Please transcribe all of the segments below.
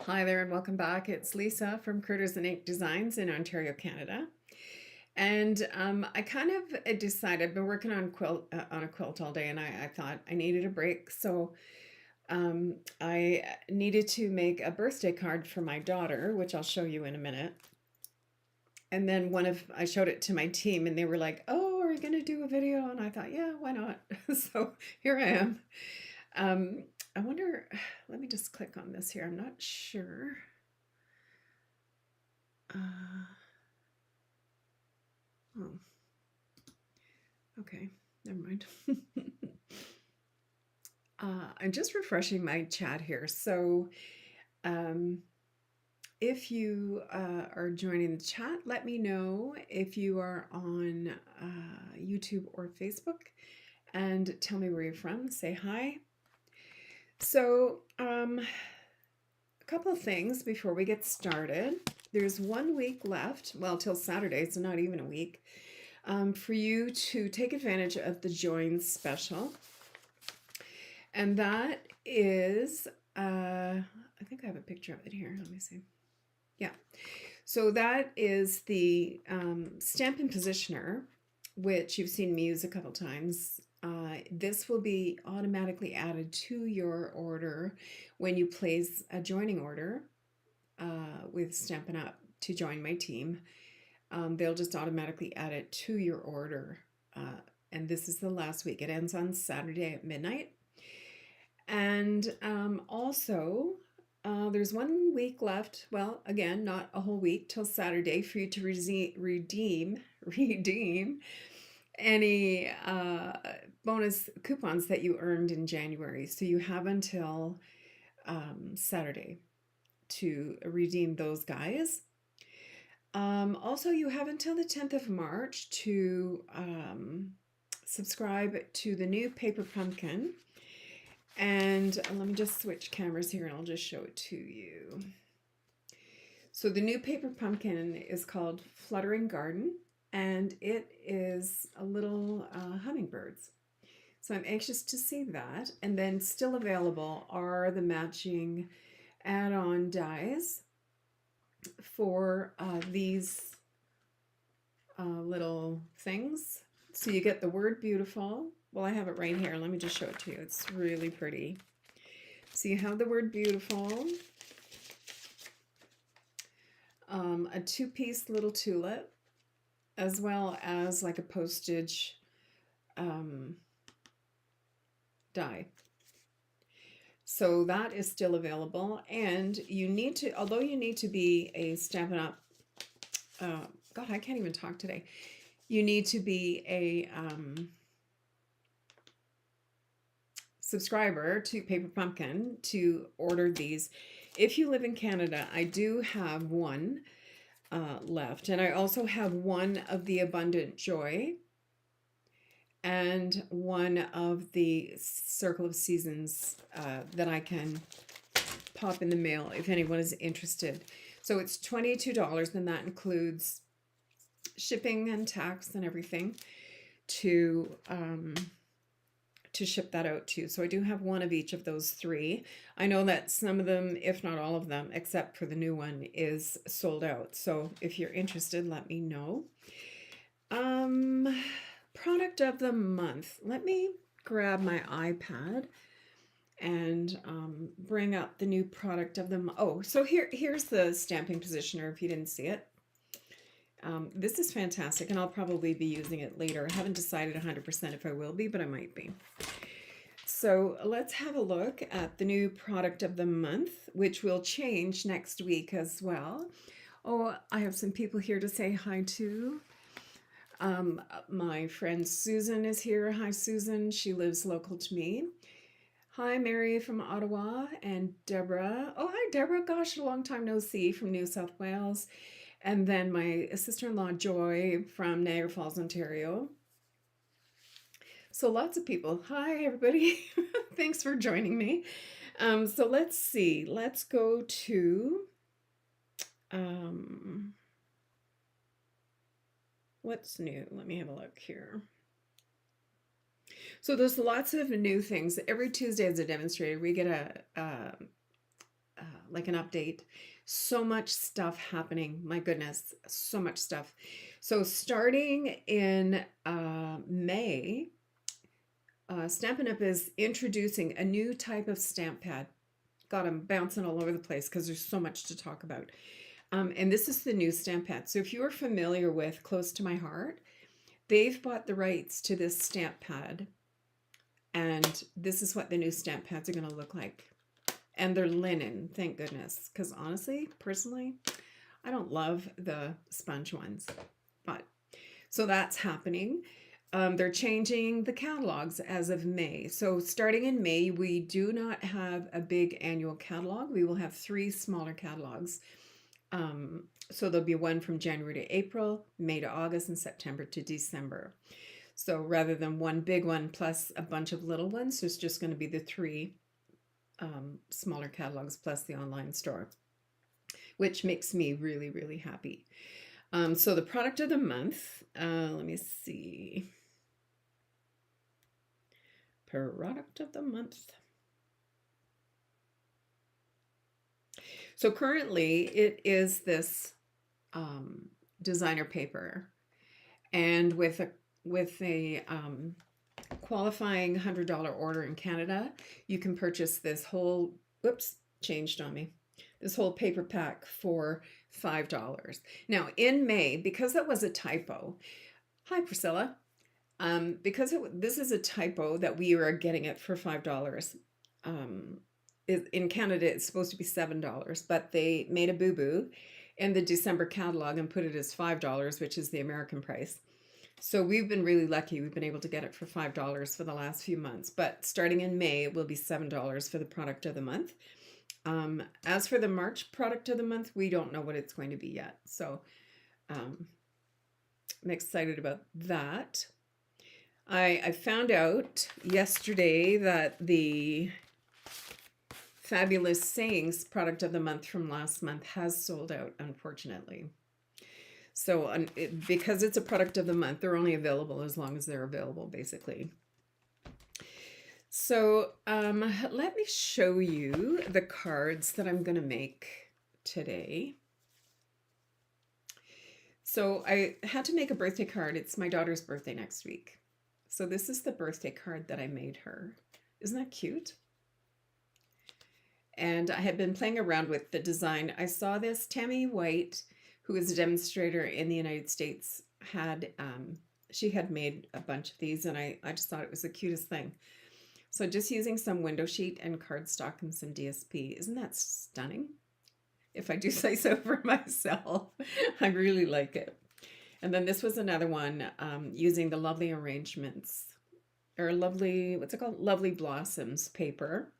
Hi there and welcome back. It's Lisa from Critters'n Designs in Ontario, Canada. And I kind of decided, I've been working on a quilt all day, and I thought I needed a break. So I needed to make a birthday card for my daughter, which I'll show you in a minute. And then I showed it to my team, and they were like, "Oh, are you going to do a video?" And I thought, yeah, why not? So here I am. Um, I wonder, let me just click on this here. I'm not sure. Uh, oh, okay, never mind. I'm just refreshing my chat here. So, um, if you are joining the chat, let me know if you are on YouTube or Facebook and tell me where you're from. Say hi. So, a couple of things before we get started. There's 1 week left, well, till Saturday, so not even a week, for you to take advantage of the Join special. And that is, I think I have a picture of it here. Let me see. Yeah. So that is the Stampin' Positioner, which you've seen me use a couple times. This will be automatically added to your order when you place a joining order with Stampin' Up to join my team. They'll just automatically add it to your order. And this is the last week. It ends on Saturday at midnight. And also, there's 1 week left. Well, again, not a whole week till Saturday for you to redeem any bonus coupons that you earned in January. So you have until Saturday to redeem those guys. Also, you have until the 10th of March to subscribe to the new Paper Pumpkin. And let me just switch cameras here and I'll just show it to you. So the new Paper Pumpkin is called Fluttering Garden, and it is a little hummingbirds. So I'm anxious to see that. And then still available are the matching add-on dies for these little things. So you get the word beautiful. Well, I have it right here. Let me just show it to you. It's really pretty. So you have the word beautiful, a 2-piece little tulip, as well as like a postage die. So that is still available, and you need to, although you need to be a Stampin' Up, God, I can't even talk today. You need to be a subscriber to Paper Pumpkin to order these. If you live in Canada, I do have one left, and I also have one of the Abundant Joy and one of the Circle of Seasons that I can pop in the mail if anyone is interested. So it's $22, and that includes shipping and tax and everything to ship that out to. So I do have one of each of those three. I know that some of them, if not all of them, except for the new one, is sold out. So if you're interested, let me know. Product of the month. Let me grab my iPad and bring up the new product of the month. Oh, so here's the stamping positioner if you didn't see it. This is fantastic, and I'll probably be using it later. I haven't decided 100% if I will be, but I might be. So let's have a look at the new product of the month, which will change next week as well. Oh, I have some people here to say hi to. My friend Susan is here. Hi, Susan. She lives local to me. Hi, Mary from Ottawa, and Deborah. Oh, hi, Deborah. Gosh, a long time no see, from New South Wales. And then my sister-in-law, Joy, from Niagara Falls, Ontario. So lots of people. Hi, everybody. Thanks for joining me. So let's see. Let's go to... what's new? Let me have a look here. So there's lots of new things. Every Tuesday as a demonstrator, we get like an update. So much stuff happening. My goodness, so much stuff. So starting in May, Stampin' Up! Is introducing a new type of stamp pad. God, I'm bouncing all over the place because there's so much to talk about. And this is the new stamp pad. So if you are familiar with Close to My Heart, they've bought the rights to this stamp pad. And this is what the new stamp pads are going to look like. And they're linen, thank goodness. Because honestly, personally, I don't love the sponge ones. But so that's happening. They're changing the catalogs as of May. So starting in May, we do not have a big annual catalog. We will have 3 smaller catalogs. So there'll be one from January to April, May to August, and September to December. So rather than one big one plus a bunch of little ones, there's just going to be the 3 smaller catalogs plus the online store, which makes me really, really happy. So the product of the month, let me see. Product of the month. So currently it is this designer paper, and with a qualifying $100 order in Canada, you can purchase this whole, whoops, changed on me, this whole paper pack for $5. Now in May, because that was a typo, hi Priscilla, because this is a typo that we are getting it for $5. In Canada, it's supposed to be $7, but they made a boo-boo in the December catalog and put it as $5, which is the American price. So we've been really lucky. We've been able to get it for $5 for the last few months, but starting in May, it will be $7 for the product of the month. As for the March product of the month, we don't know what it's going to be yet. So I'm excited about that. I found out yesterday that the Fabulous Sayings product of the month from last month has sold out, unfortunately. So because it's a product of the month, they're only available as long as they're available, basically. So let me show you the cards that I'm going to make today. So I had to make a birthday card. It's my daughter's birthday next week. So this is the birthday card that I made her. Isn't that cute? And I had been playing around with the design. I saw this. Tammy White, who is a demonstrator in the United States, she had made a bunch of these, and I just thought it was the cutest thing. So just using some window sheet and cardstock and some DSP. Isn't that stunning? If I do say so for myself. I really like it. And then this was another one using the Lovely Arrangements, or Lovely, what's it called? Lovely Blossoms paper.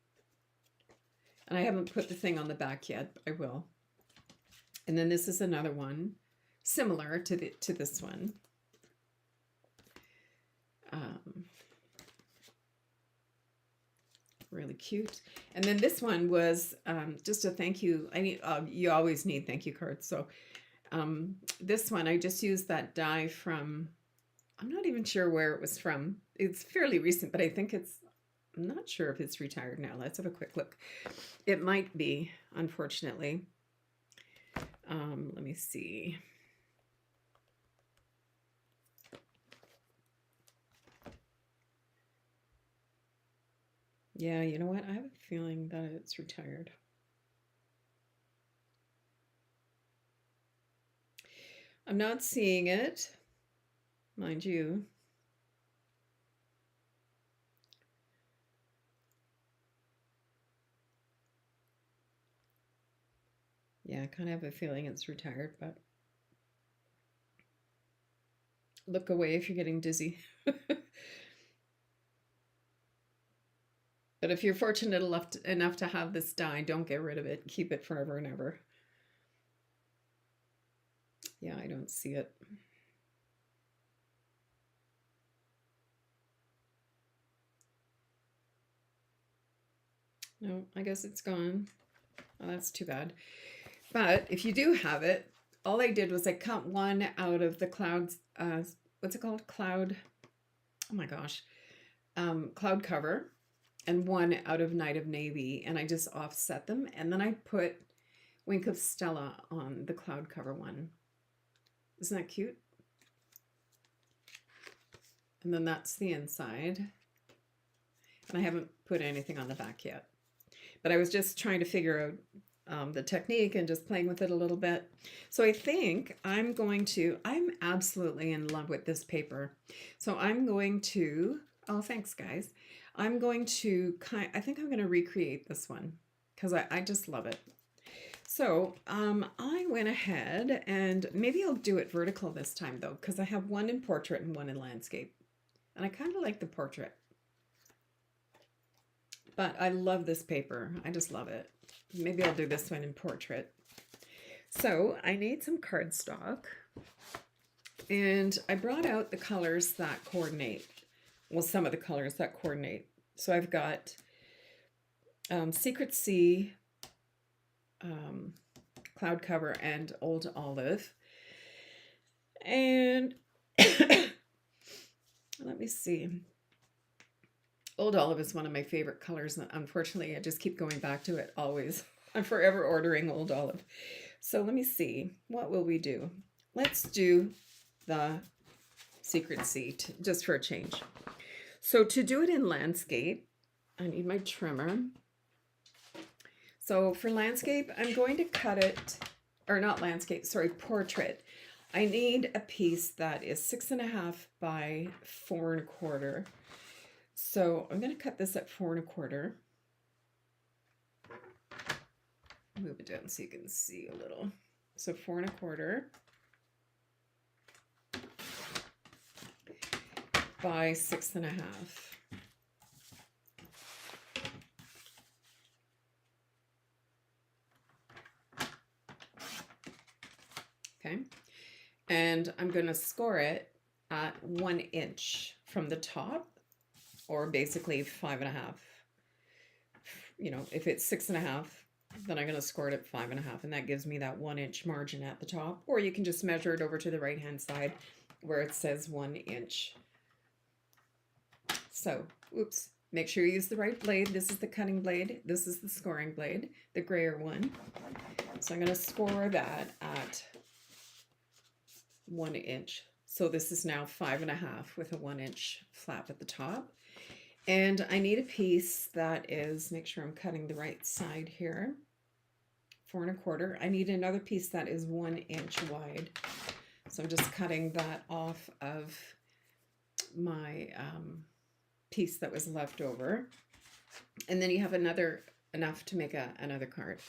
And I haven't put the thing on the back yet, but I will. And then this is another one similar to this one. Really cute. And then this one was just a thank you. You always need thank you cards. So this one, I just used that die from, I'm not even sure where it was from. It's fairly recent, but I think I'm not sure if it's retired now. Let's have a quick look. It might be, unfortunately. Let me see. Yeah, you know what? I have a feeling that it's retired. I'm not seeing it, mind you. Yeah, I kind of have a feeling it's retired, but look away if you're getting dizzy. But if you're fortunate enough to have this die, don't get rid of it. Keep it forever and ever. Yeah, I don't see it. No, I guess it's gone. Oh, that's too bad. But if you do have it, all I did was I cut one out of the clouds, what's it called? Cloud, oh my gosh, cloud cover. and one out of Night of Navy, and I just offset them, and then I put Wink of Stella on the cloud cover one. Isn't that cute? And then that's the inside. And I haven't put anything on the back yet. But I was just trying to figure out the technique and just playing with it a little bit. So I think I'm absolutely in love with this paper. So I'm going to, oh, thanks guys. I'm going to I think I'm going to recreate this one because I just love it. So I went ahead and maybe I'll do it vertical this time though, because I have one in portrait and one in landscape. And I kind of like the portrait. But I love this paper. I just love it. Maybe I'll do this one in portrait. So I need some cardstock. And I brought out the colors that coordinate. Well, some of the colors that coordinate. So I've got Secret Sea, Cloud Cover, and Old Olive. And let me see. Old Olive is one of my favorite colors, and unfortunately I just keep going back to it always. I'm forever ordering Old Olive. So let me see, what will we do? Let's do the Secret Sea just for a change. So to do it in landscape, I need my trimmer. So for landscape, I'm going to cut it, or not landscape, sorry, portrait. I need a piece that is 6.5 by 4.25. So I'm going to cut this at 4.25. Move it down so you can see a little. So 4.25 by 6.5. Okay. And I'm going to score it at 1 inch from the top, or basically 5.5. You know, if it's 6.5, then I'm going to score it at 5.5, and that gives me that 1 inch margin at the top. Or you can just measure it over to the right hand side where it says 1 inch. So, oops, make sure you use the right blade. This is the cutting blade. This is the scoring blade, the grayer one. So I'm going to score that at 1 inch. So this is now 5.5 with a 1 inch flap at the top. And I need a piece that is, make sure I'm cutting the right side here, 4.25. I need another piece that is 1 inch wide. So I'm just cutting that off of my piece that was left over. And then you have enough to make another card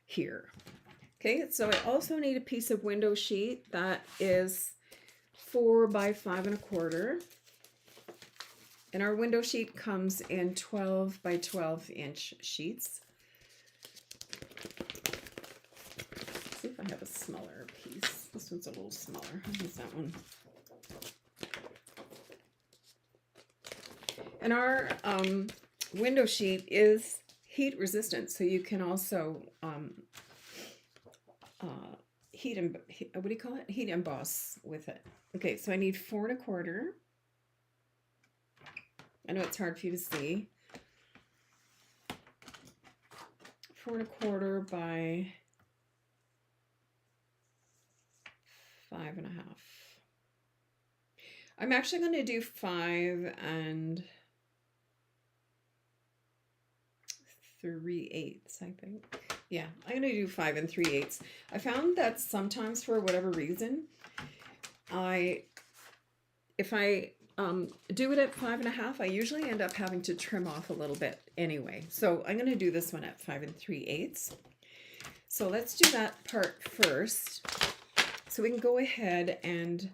here. Okay, so I also need a piece of window sheet that is 4 by 5.25. And our window sheet comes in 12 by 12 inch sheets. Let's see if I have a smaller piece. This one's a little smaller. How is that one? And our window sheet is heat resistant, so you can also heat emboss with it. Okay, so I need 4.25. I know it's hard for you to see. 4.25 by 5.5. I'm actually going to do 5 3/8, I think. Yeah, I'm going to do 5 3/8. I found that sometimes, for whatever reason, if I do it at 5.5, I usually end up having to trim off a little bit anyway. So I'm going to do this one at 5 3/8. So let's do that part first, so we can go ahead and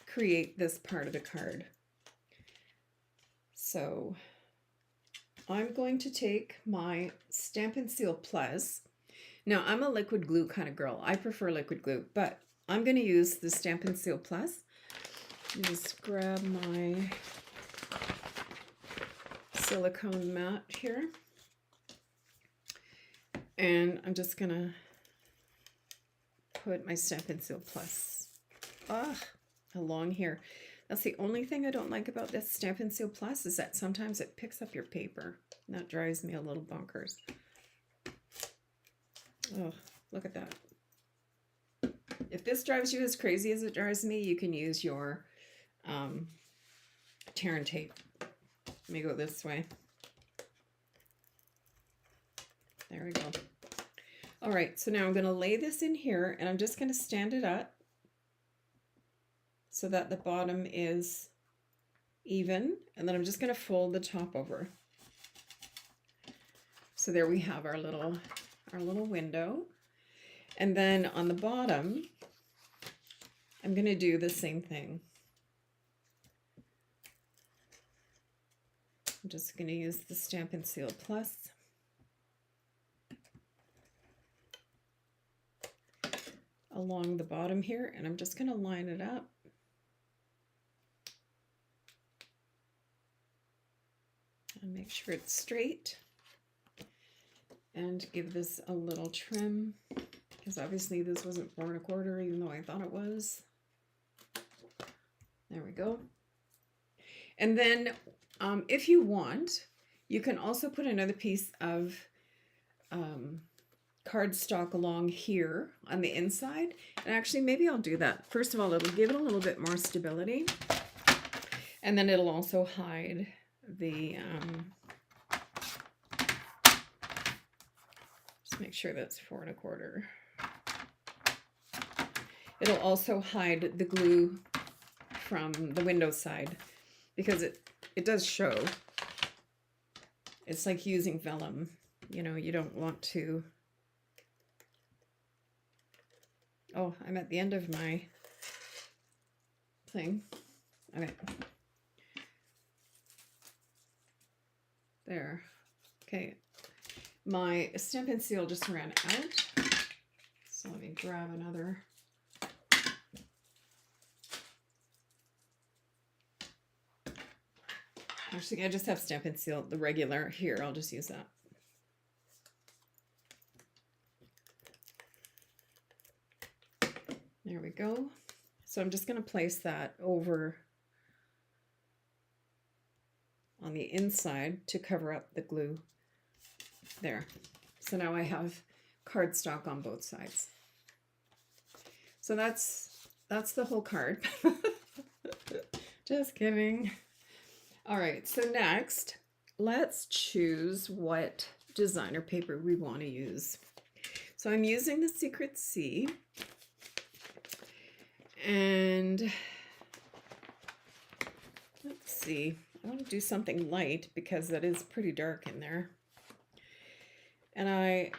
create this part of the card. So I'm going to take my Stampin' Seal Plus. Now, I'm a liquid glue kind of girl. I prefer liquid glue, but I'm going to use the Stampin' Seal Plus. Just grab my silicone mat here. And I'm just going to put my Stampin' Seal Plus along here. That's the only thing I don't like about this Stampin' Seal Plus is that sometimes it picks up your paper. And that drives me a little bonkers. Oh, look at that. If this drives you as crazy as it drives me, you can use your tear and tape. Let me go this way. There we go. All right, so now I'm going to lay this in here, and I'm just going to stand it up so that the bottom is even, and then I'm just going to fold the top over. So there we have our little window. And then on the bottom, I'm going to do the same thing. I'm just going to use the Stampin' Seal Plus. Along the bottom here, and I'm just going to line it up. And make sure it's straight. And give this a little trim, because obviously this wasn't 4 1/4, even though I thought it was. There we go. And then if you want, you can also put another piece of cardstock along here on the inside. And actually, maybe I'll do that. First of all, it'll give it a little bit more stability. And then it'll also hide the, just make sure that's 4 1/4. It'll also hide the glue from the window side, because it does show. It's like using vellum. You know, you don't want to. Oh, I'm at the end of my thing. Okay. There. Okay. My Stampin' Seal just ran out. So let me grab another. Actually, I just have Stampin' Seal, the regular. Here, I'll just use that. There we go. So I'm just going to place that over on the inside to cover up the glue. There. So now I have cardstock on both sides. So that's the whole card. Just kidding. All right, so next, let's choose what designer paper we want to use. So I'm using the Secret C. And let's see, I want to do something light because that is pretty dark in there. And I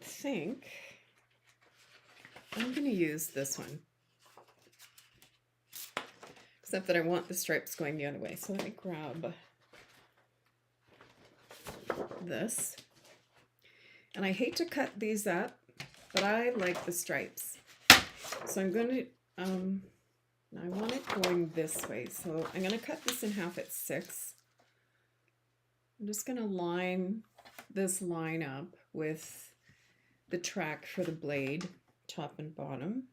think I'm going to use this one. Except that I want the stripes going the other way. So let me grab this. And I hate to cut these up, but I like the stripes. So I'm going to, I want it going this way. So I'm going to cut this in half at 6. I'm just going to line this line up with the track for the blade, top and bottom.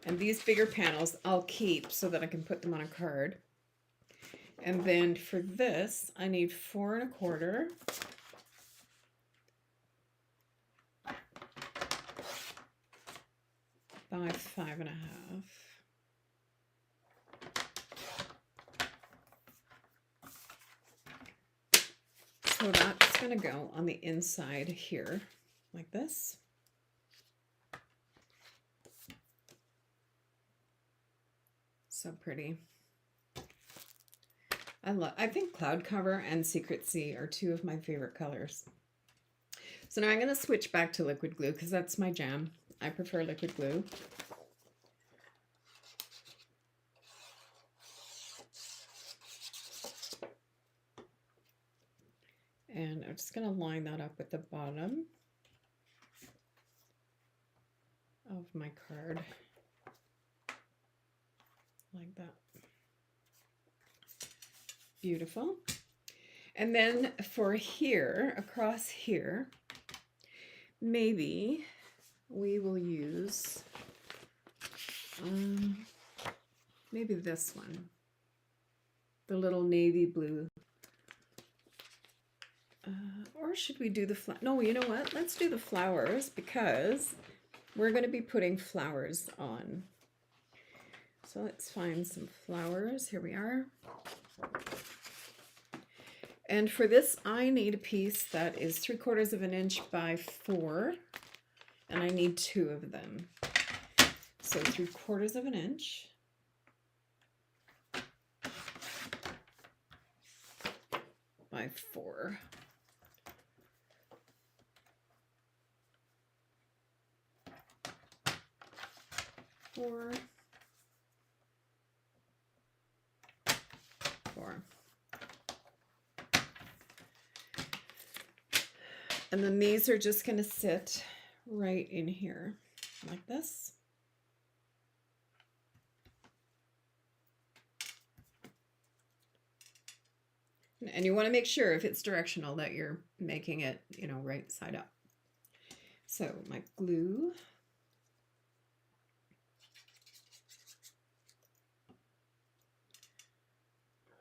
And these bigger panels I'll keep so that I can put them on a card. And then for this, I need 4 1/4. By 5 1/2. So that's going to go on the inside here, like this. So pretty. I think Cloud Cover and Secret Sea are 2 of my favorite colors. So now I'm going to switch back to liquid glue because that's my jam. I prefer liquid glue. And I'm just going to line that up at the bottom of my card. Like that. Beautiful. And then for here, across here, maybe we will use maybe this one, the little navy blue. Or should we do the no, you know what? Let's do the flowers because we're going to be putting flowers on. So let's find some flowers. Here we are. And for this, I need a piece that is 3/4 of an inch by 4, and I need 2 of them. So 3/4 of an inch. By 4. Four. And then these are just going to sit right in here like this. And you want to make sure if it's directional that you're making it, you know, right side up. So my glue.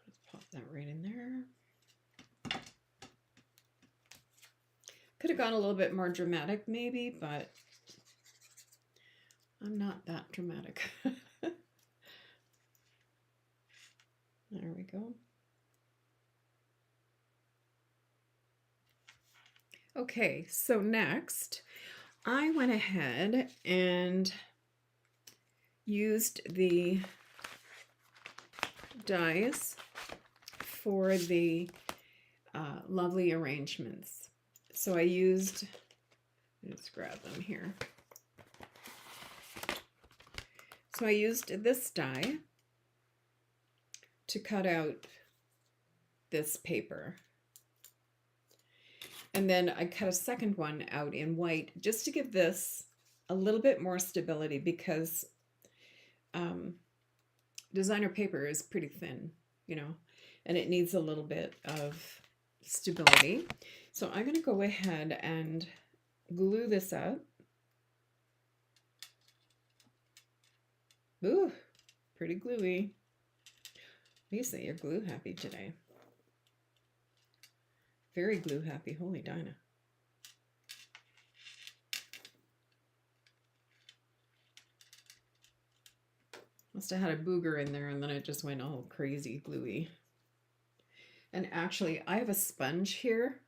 Just pop that right in there. Could have gone a little bit more dramatic maybe, but I'm not that dramatic. There we go. Okay, so next I went ahead and used the dies for the lovely arrangements. So I used, let's grab them here. So I used this die to cut out this paper. And then I cut a second one out in white just to give this a little bit more stability because designer paper is pretty thin, you know, and it needs a little bit of stability. So I'm going to go ahead and glue this up. Ooh, pretty gluey. Lisa, you're glue happy today. Very glue happy. Holy Dinah. Must have had a booger in there and then it just went all crazy gluey. And actually, I have a sponge here.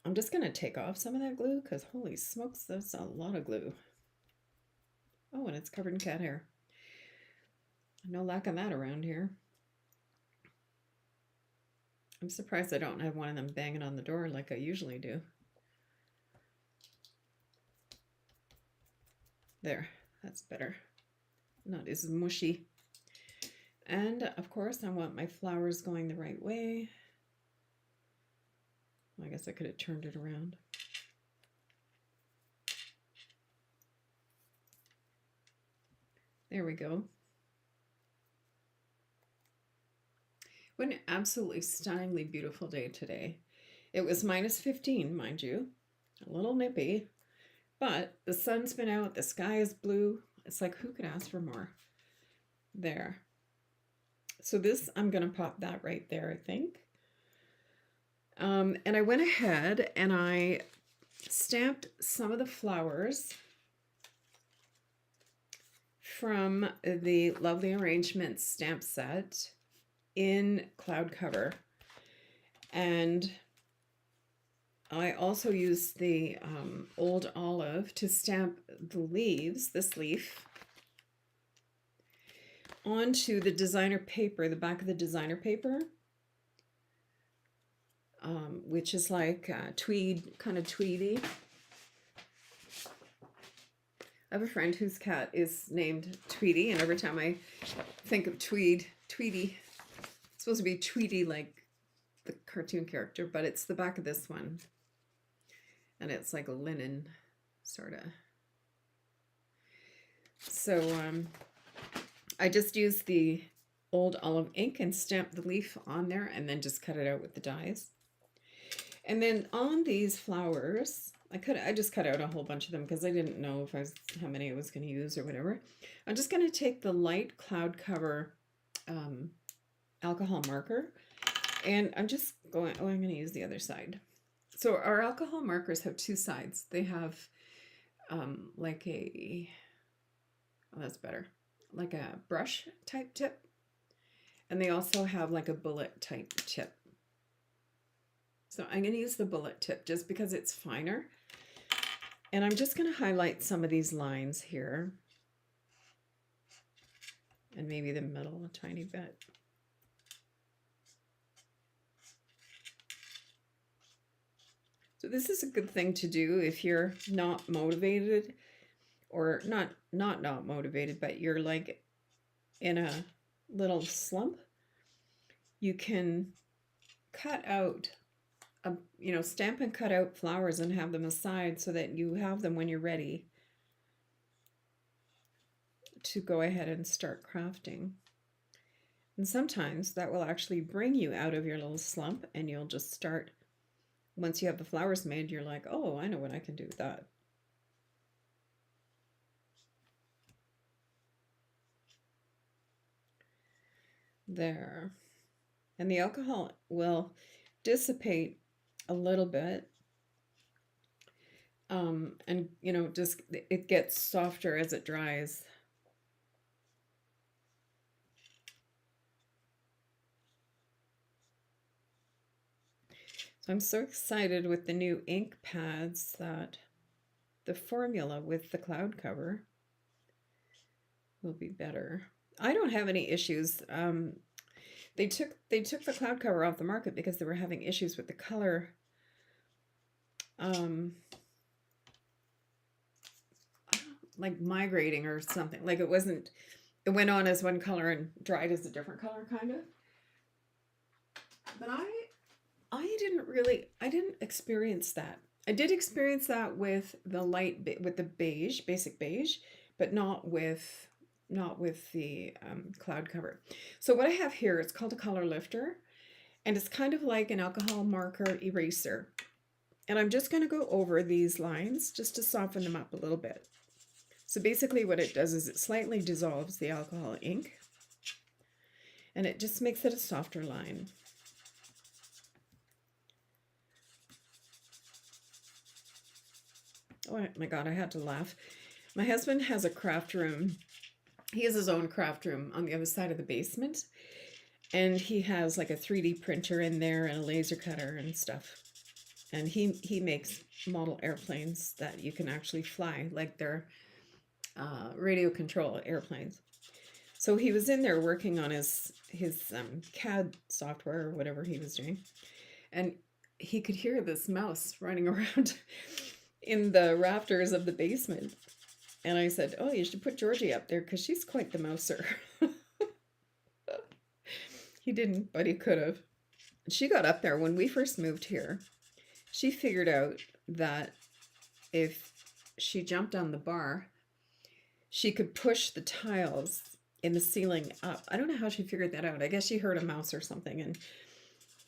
I'm just going to take off some of that glue because holy smokes, that's a lot of glue. Oh, and it's covered in cat hair. No lack of that around here. I'm surprised I don't have one of them banging on the door like I usually do. There, that's better. Not as mushy. And of course, I want my flowers going the right way. I guess I could have turned it around. There we go. What an absolutely stunningly beautiful day today. It was -15, mind you, a little nippy, but the sun's been out, the sky is blue. It's like, who could ask for more? There. So this, I'm going to pop that right there, I think. And I went ahead and I stamped some of the flowers from the Lovely Arrangements stamp set in cloud cover. And I also used the old olive to stamp the leaves, this leaf, onto the designer paper, the back of the designer paper, which is like tweed, kind of tweedy. I have a friend whose cat is named Tweety, and every time I think of Tweety, it's supposed to be Tweety like the cartoon character, but it's the back of this one. And it's like a linen, sort of. So I just used the old olive ink and stamped the leaf on there and then just cut it out with the dies. And then on these flowers, I just cut out a whole bunch of them because I didn't know if how many I was going to use or whatever. I'm just going to take the light cloud cover alcohol marker, and I'm just going, I'm going to use the other side. So our alcohol markers have two sides. They have like a, oh, that's better, like a brush type tip. And they also have like a bullet type tip. So I'm going to use the bullet tip just because it's finer. And I'm just going to highlight some of these lines here. And maybe the middle a tiny bit. So this is a good thing to do if you're not motivated, or not motivated, but you're like in a little slump. You can cut out, stamp and cut out flowers and have them aside so that you have them when you're ready to go ahead and start crafting. And sometimes that will actually bring you out of your little slump, and you'll just start, once you have the flowers made, you're like, oh, I know what I can do with that. There. And the alcohol will dissipate a little bit. And just it gets softer as it dries. So I'm so excited with the new ink pads that the formula with the cloud cover will be better. I don't have any issues. They took the cloud cover off the market because they were having issues with the color. Like migrating or something. Like it went on as one color and dried as a different color, kind of. But I didn't experience that. I did experience that with the beige, basic beige, but not with the cloud cover. So what I have here, it's called a color lifter, and it's kind of like an alcohol marker eraser. And I'm just going to go over these lines just to soften them up a little bit. So basically what it does is it slightly dissolves the alcohol ink, and it just makes it a softer line. Oh my God, I had to laugh. My husband has a craft room. He has his own craft room on the other side of the basement. And he has like a 3D printer in there and a laser cutter and stuff. And he makes model airplanes that you can actually fly, like they're radio control airplanes. So he was in there working on his CAD software or whatever he was doing. And he could hear this mouse running around in the rafters of the basement. And I said, oh, you should put Georgie up there because she's quite the mouser. He didn't, but he could have. She got up there when we first moved here. She figured out that if she jumped on the bar, she could push the tiles in the ceiling up. I don't know how she figured that out. I guess she heard a mouse or something, and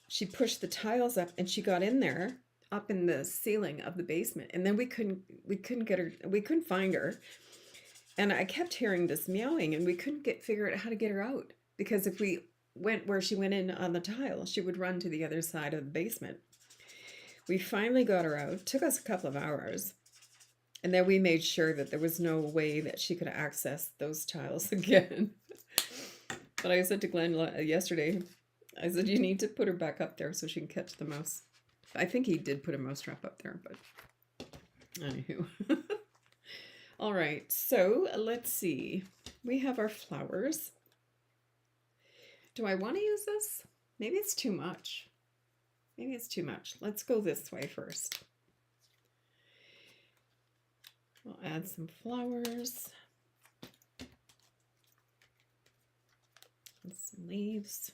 she pushed the tiles up, and she got in there up in the ceiling of the basement. And then we couldn't get her. We couldn't find her. And I kept hearing this meowing, and we couldn't figure out how to get her out, because if we went where she went in on the tile, she would run to the other side of the basement. We finally got her out. It took us a couple of hours. And then we made sure that there was no way that she could access those tiles again. But I said to Glenn yesterday, I said, you need to put her back up there so she can catch the mouse. I think he did put a mouse trap up there, but anywho. All right, so let's see. We have our flowers. Do I want to use this? Maybe it's too much. Maybe it's too much. Let's go this way first. We'll add some flowers and some leaves.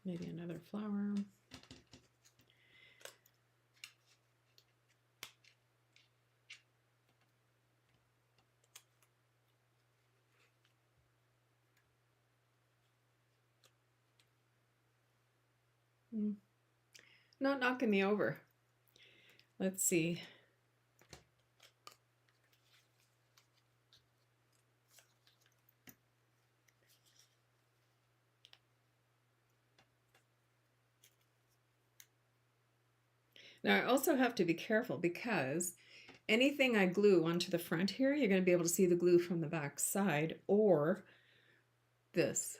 Maybe another flower. not knocking me over. Let's see. Now I also have to be careful because anything I glue onto the front here, you're going to be able to see the glue from the back side or this.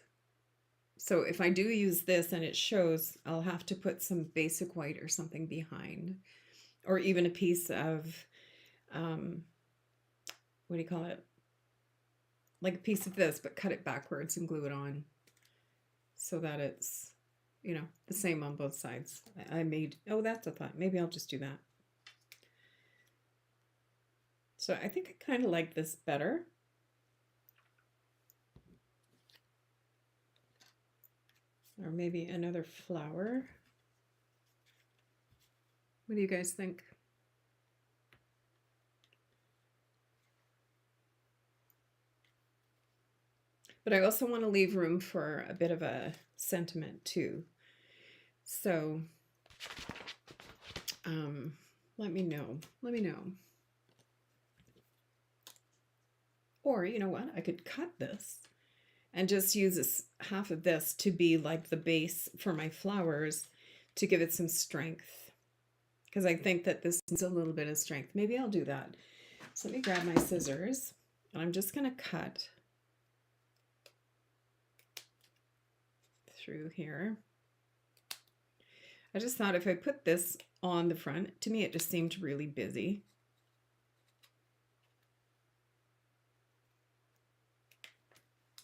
So if I do use this and it shows, I'll have to put some basic white or something behind, or even a piece of, what do you call it? Like a piece of this, but cut it backwards and glue it on so that it's, you know, the same on both sides. I made, oh, that's a thought. Maybe I'll just do that. So I think I kind of like this better. Or maybe another flower. What do you guys think? But I also want to leave room for a bit of a sentiment too. So let me know. Let me know. Or you know what? I could cut this and just use this, half of this to be like the base for my flowers to give it some strength. Because I think that this needs a little bit of strength. Maybe I'll do that. So let me grab my scissors and I'm just going to cut through here. I just thought if I put this on the front, to me it just seemed really busy.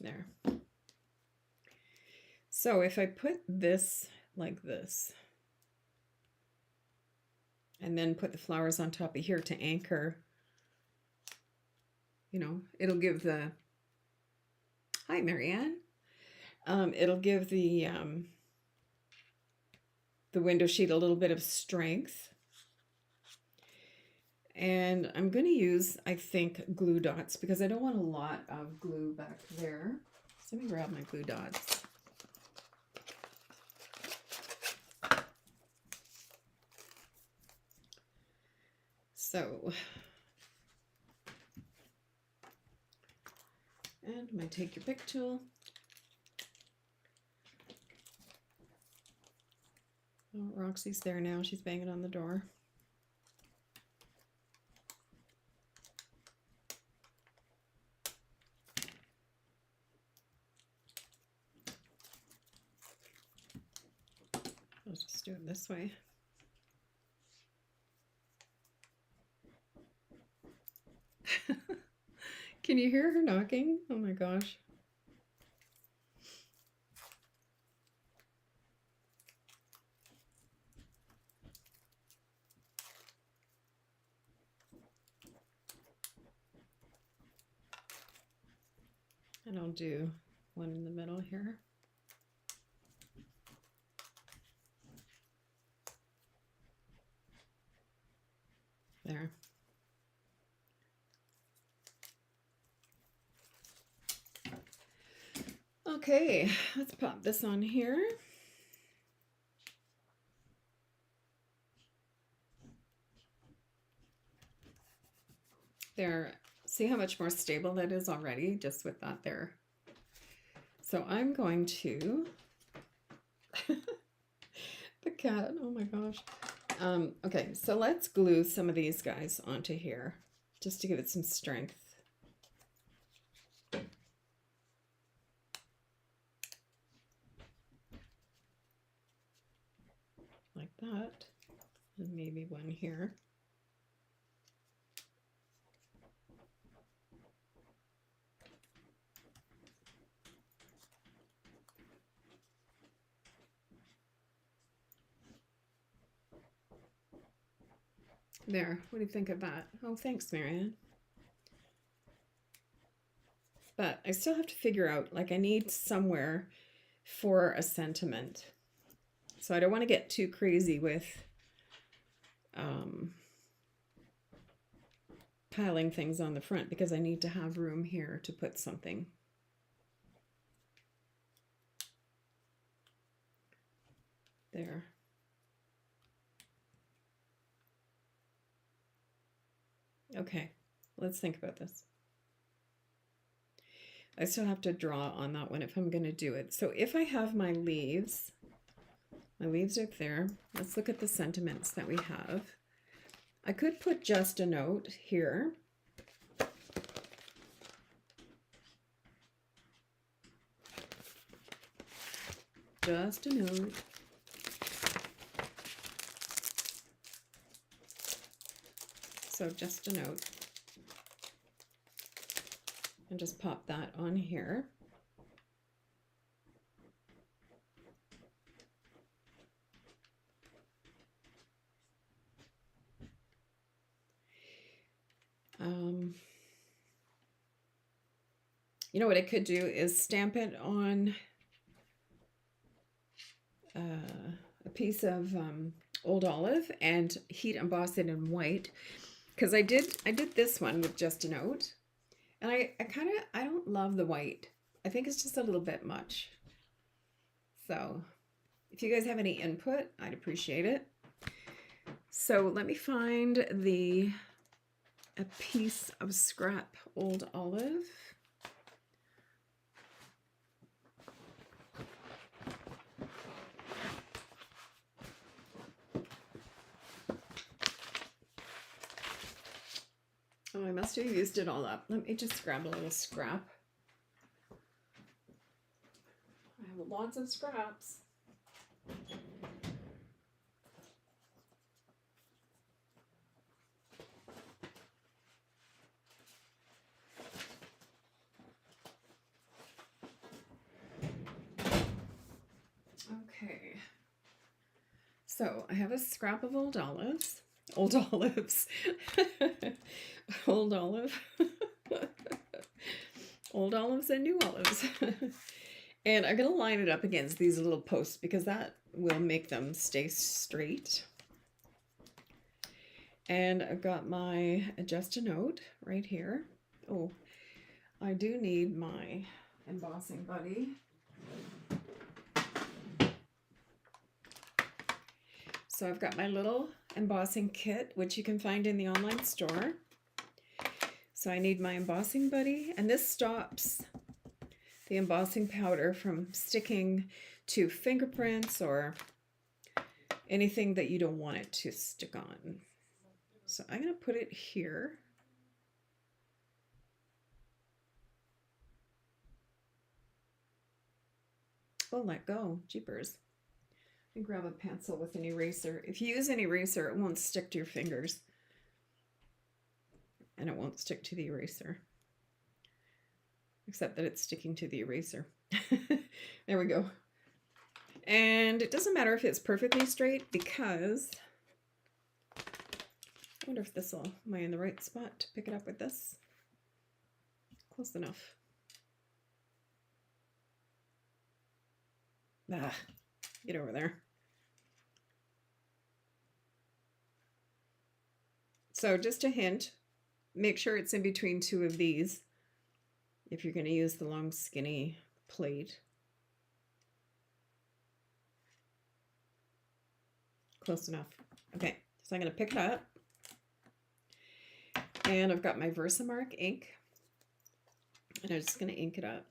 There. So if I put this like this, and then put the flowers on top of here to anchor, you know, it'll give the, hi Marianne, it'll give the window sheet a little bit of strength. And I'm going to use, I think, glue dots because I don't want a lot of glue back there. So let me grab my glue dots. So, and I'm going to take your pick tool. Oh, Roxy's there now. She's banging on the door. I'll just do it this way. Can you hear her knocking? Oh my gosh. And I'll do one in the middle here. There. Okay, let's pop this on here. There, see how much more stable that is already just with that there. So I'm going to, the cat, oh my gosh. Okay, so let's glue some of these guys onto here just to give it some strength. Like that, and maybe one here. There, what do you think of that? Oh, thanks, Marianne. But I still have to figure out, like I need somewhere for a sentiment. So I don't want to get too crazy with piling things on the front because I need to have room here to put something. There. Okay, let's think about this. I still have to draw on that one if I'm going to do it. So if I have my leaves are there. Let's look at the sentiments that we have. I could put just a note here. Just a note. So just a note. And just pop that on here. You know what I could do is stamp it on a piece of old olive and heat emboss it in white, because I did this one with just a note, and I don't love the white. I think it's just a little bit much. So if you guys have any input, I'd appreciate it. So let me find a piece of scrap old olive. Oh, I must have used it all up. Let me just grab a little scrap. I have lots of scraps. Okay. So I have a scrap of old olives. Old olives. Old olive. Old olives and new olives. And I'm going to line it up against these little posts because that will make them stay straight. And I've got my Just a Note right here. Oh, I do need my embossing buddy. So I've got my little embossing kit, which you can find in the online store. So I need my embossing buddy, and this stops the embossing powder from sticking to fingerprints or anything that you don't want it to stick on. So I'm going to put it here. Oh, let go. Jeepers. And grab a pencil with an eraser. If you use an eraser, it won't stick to your fingers. And it won't stick to the eraser. Except that it's sticking to the eraser. There we go. And it doesn't matter if it's perfectly straight, because I wonder if this will, am I in the right spot to pick it up with this? Close enough. Ah, get over there. So just a hint, make sure it's in between two of these if you're going to use the long skinny plate. Close enough. Okay, so I'm going to pick it up. And I've got my Versamark ink. And I'm just going to ink it up.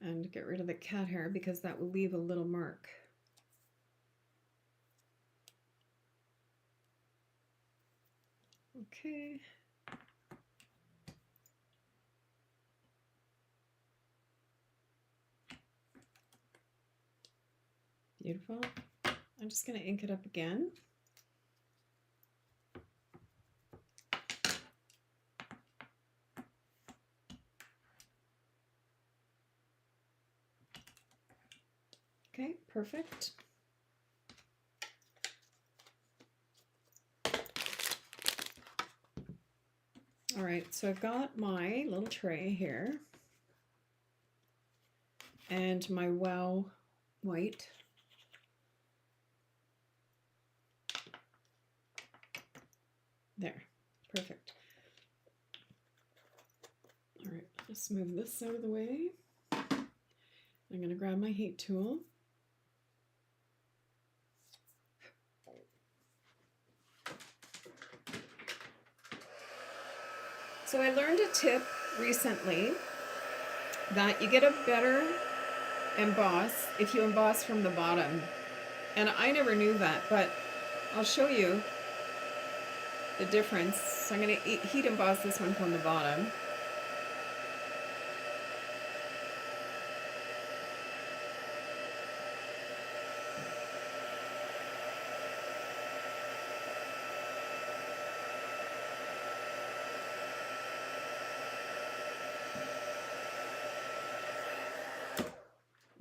And get rid of the cat hair because that will leave a little mark. Okay. Beautiful. I'm just going to ink it up again. Okay, perfect. All right, so I've got my little tray here and my Wow white. There, perfect. All right, just move this out of the way. I'm going to grab my heat tool. So I learned a tip recently that you get a better emboss if you emboss from the bottom. And I never knew that, but I'll show you the difference. So I'm going to heat emboss this one from the bottom.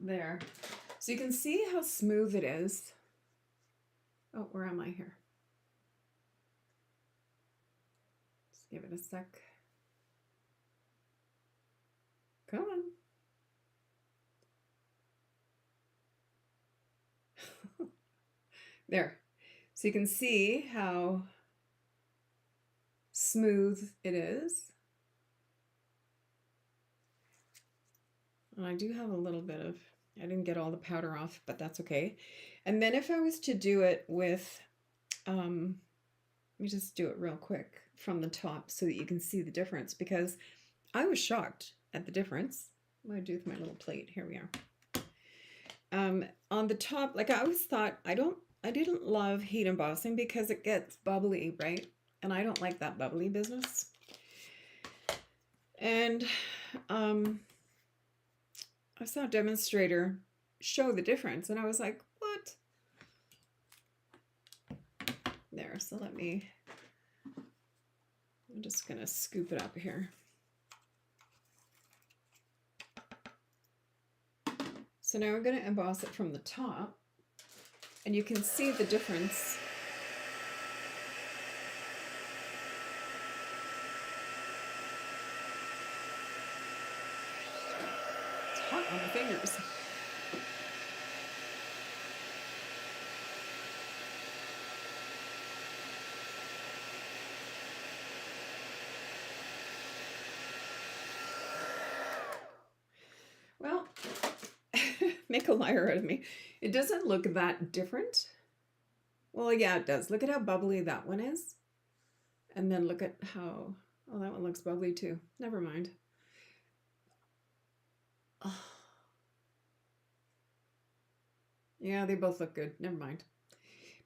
There. So you can see how smooth it is. Oh, where am I here? Just give it a sec. Come on. There. So you can see how smooth it is. And I do have a little bit of, I didn't get all the powder off, but that's okay. And then if I was to do it with, let me just do it real quick from the top so that you can see the difference, because I was shocked at the difference. What do I do with my little plate? Here we are. On the top, like I always thought, I didn't love heat embossing because it gets bubbly, right? And I don't like that bubbly business. And I saw a demonstrator show the difference, and I was like, what? There, so I'm just gonna scoop it up here. So now I'm gonna emboss it from the top, and you can see the difference. It's hot on the fingers. Well, make a liar out of me. It doesn't look that different. Well, yeah, it does. Look at how bubbly that one is. And then look at how, oh, that one looks bubbly too. Never mind. Oh. Yeah, they both look good. Never mind.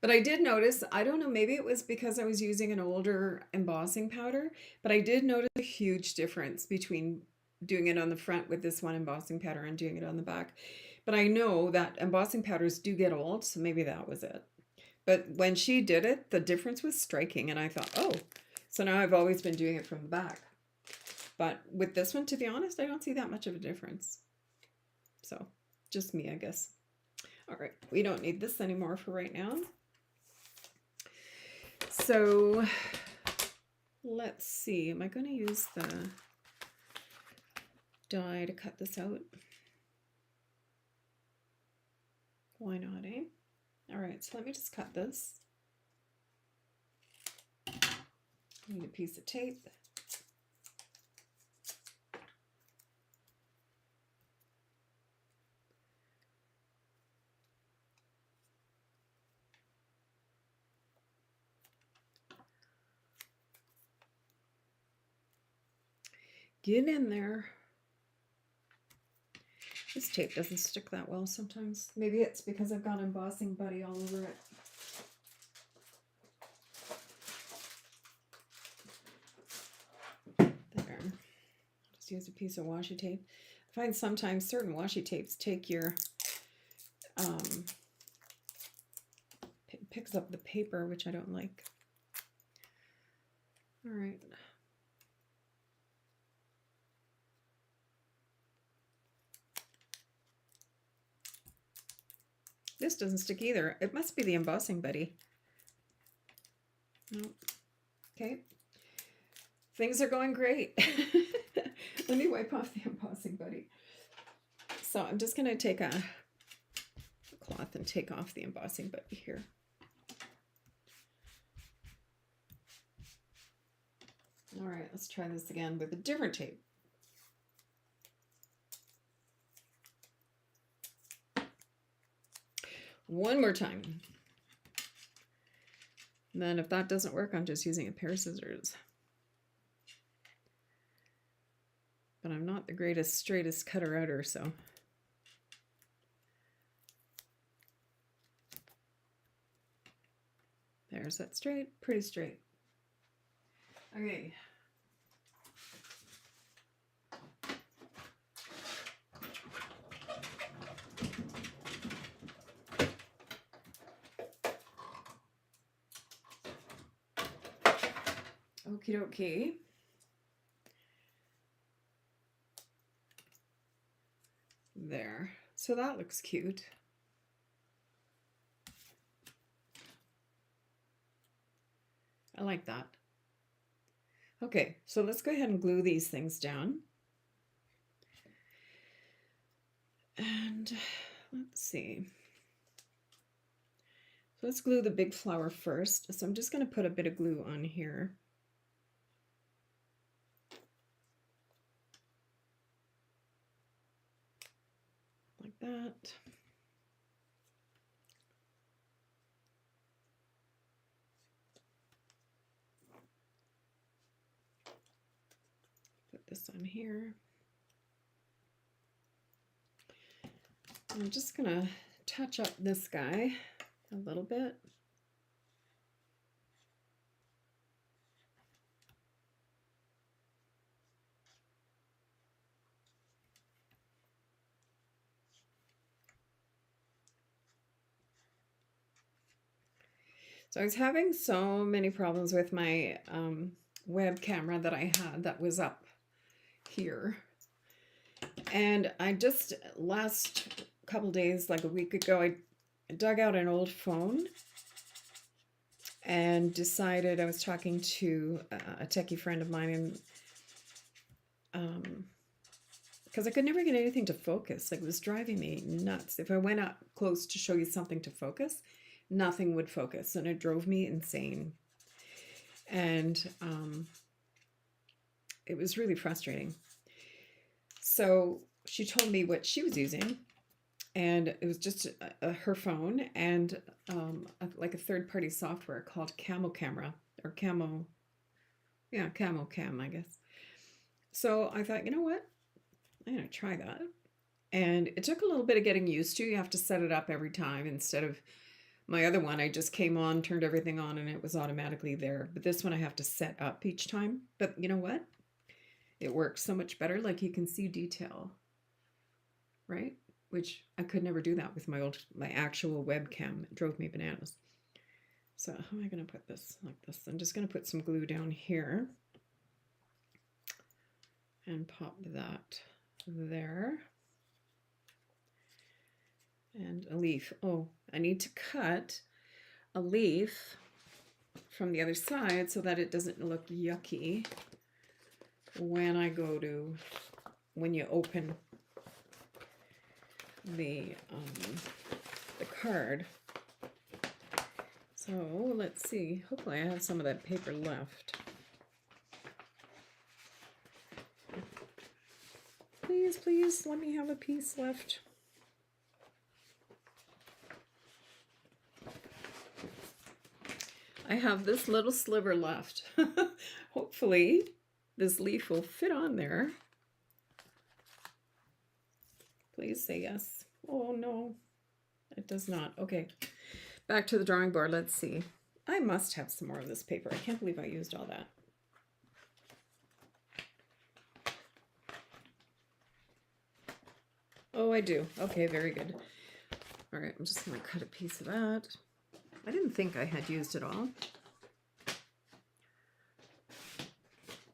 But I did notice, I don't know, maybe it was because I was using an older embossing powder, but I did notice a huge difference between doing it on the front with this one embossing powder and doing it on the back. But I know that embossing powders do get old, so maybe that was it. But when she did it, the difference was striking, and I thought, oh, so now I've always been doing it from the back. But with this one, to be honest, I don't see that much of a difference. So, just me, I guess. All right, we don't need this anymore for right now. So, let's see. Am I going to use the die to cut this out? Why not, eh? All right, so let me just cut this. I need a piece of tape. Get in there. This tape doesn't stick that well sometimes. Maybe it's because I've got embossing buddy all over it. There. Just use a piece of washi tape. I find sometimes certain washi tapes take your picks up the paper, which I don't like. All right. This doesn't stick either. It must be the embossing buddy. Oh. Okay. Things are going great. Let me wipe off the embossing buddy. So I'm just going to take a cloth and take off the embossing buddy here. All right, let's try this again with a different tape. One more time. And then if that doesn't work, I'm just using a pair of scissors. but I'm not the greatest, straightest cutter outer, so. There's that straight, pretty straight. Okay. Okie dokie. There. So that looks cute. I like that. Okay, so let's go ahead and glue these things down. And let's see. So let's glue the big flower first. So I'm just going to put a bit of glue on here. Like that. Put this on here. I'm just going to touch up this guy a little bit. So I was having so many problems with my web camera that I had that was up here. And I just, last couple days, like a week ago, I dug out an old phone and decided, I was talking to a techie friend of mine, and because I could never get anything to focus. Like, it was driving me nuts. If I went up close to show you something to focus, nothing would focus, and it drove me insane. And it was really frustrating. So she told me what she was using, and it was just her phone and like a third-party software called Camo Camera, or Camo, yeah, Camo Cam, I guess. So I thought, you know what, I'm gonna try that. And it took a little bit of getting used to. You have to set it up every time instead of my other one. I just came on, turned everything on, and it was automatically there. But this one I have to set up each time. But you know what? It works so much better. Like, you can see detail, right? Which I could never do that with my actual webcam. It drove me bananas. So how am I going to put this like this? I'm just going to put some glue down here and pop that there. And a leaf. Oh, I need to cut a leaf from the other side so that it doesn't look yucky when I go to, when you open the card. So let's see. Hopefully I have some of that paper left. Please, please let me have a piece left. I have this little sliver left. Hopefully this leaf will fit on there. Please say yes. Oh no, it does not. Okay, back to the drawing board. Let's see. I must have some more of this paper. I can't believe I used all that. Oh, I do. Okay, very good. All right, I'm just going to cut a piece of that. I didn't think I had used it all.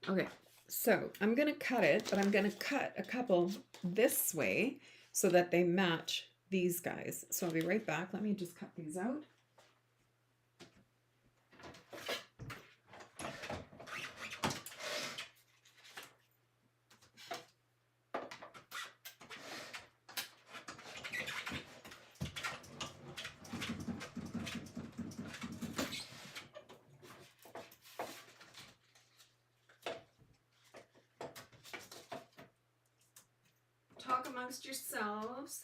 Okay, so I'm going to cut it, but I'm going to cut a couple this way so that they match these guys. So I'll be right back. Let me just cut these out. Talk amongst yourselves.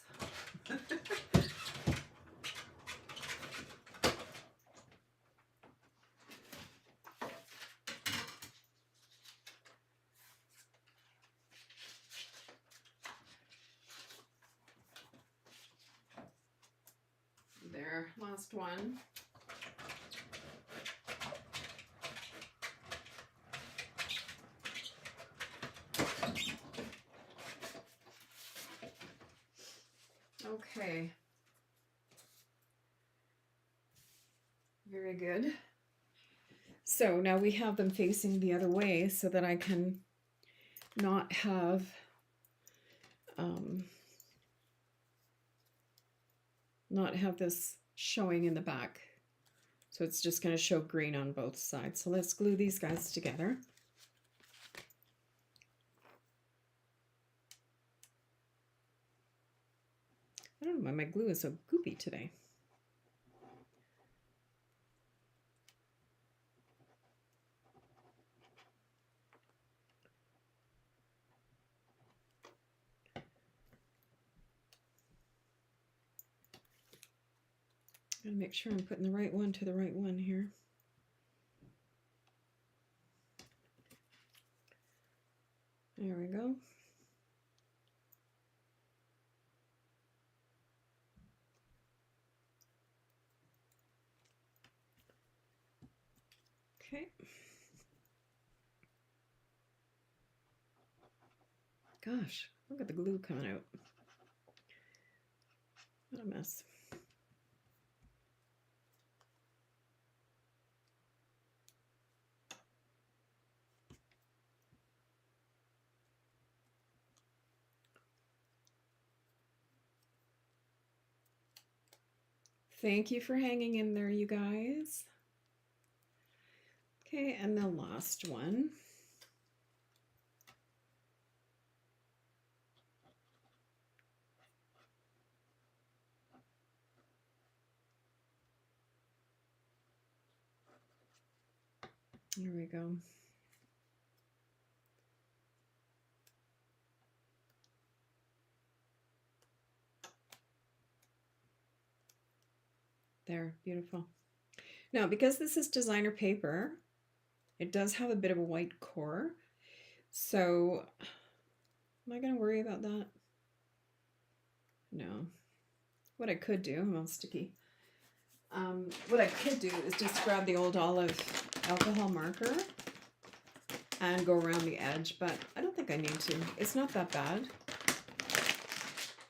last one. Okay. Very good. So now we have them facing the other way so that I can not have this showing in the back. So it's just going to show green on both sides. So let's glue these guys together. I don't know why my glue is so goopy today. Gotta make sure I'm putting the right one to the right one here. There we go. Okay. Gosh, look at the glue coming out. What a mess. Thank you for hanging in there, you guys. Okay, and the last one. There we go. There, beautiful. Now, because this is designer paper, it does have a bit of a white core. So, am I going to worry about that? No. What I could do, I'm all sticky. What I could do is just grab the old olive alcohol marker and go around the edge, but I don't think I need to. It's not that bad.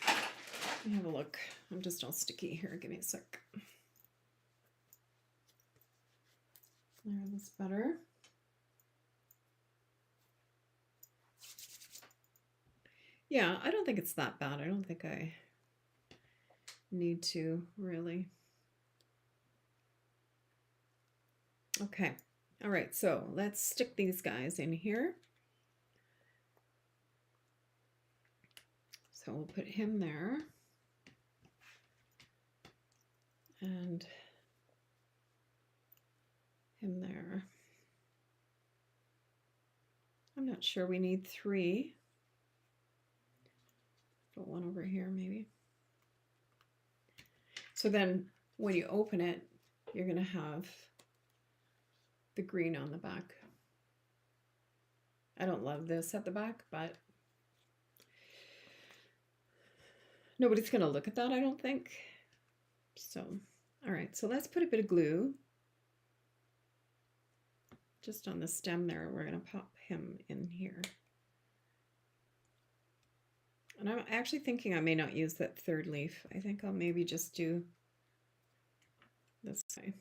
Let me have a look. I'm just all sticky here. Give me a sec. There, that's better. Yeah, I don't think it's that bad. I don't think I need to really. Okay. All right, so let's stick these guys in here. So we'll put him there. And him there. I'm not sure we need 3. Put one over here maybe. So then when you open it, you're going to have the green on the back. I don't love this at the back, but nobody's going to look at that, I don't think. So, all right, so let's put a bit of glue just on the stem there. We're going to pop him in here. And I'm actually thinking I may not use that 3rd leaf. I think I'll maybe just do this way.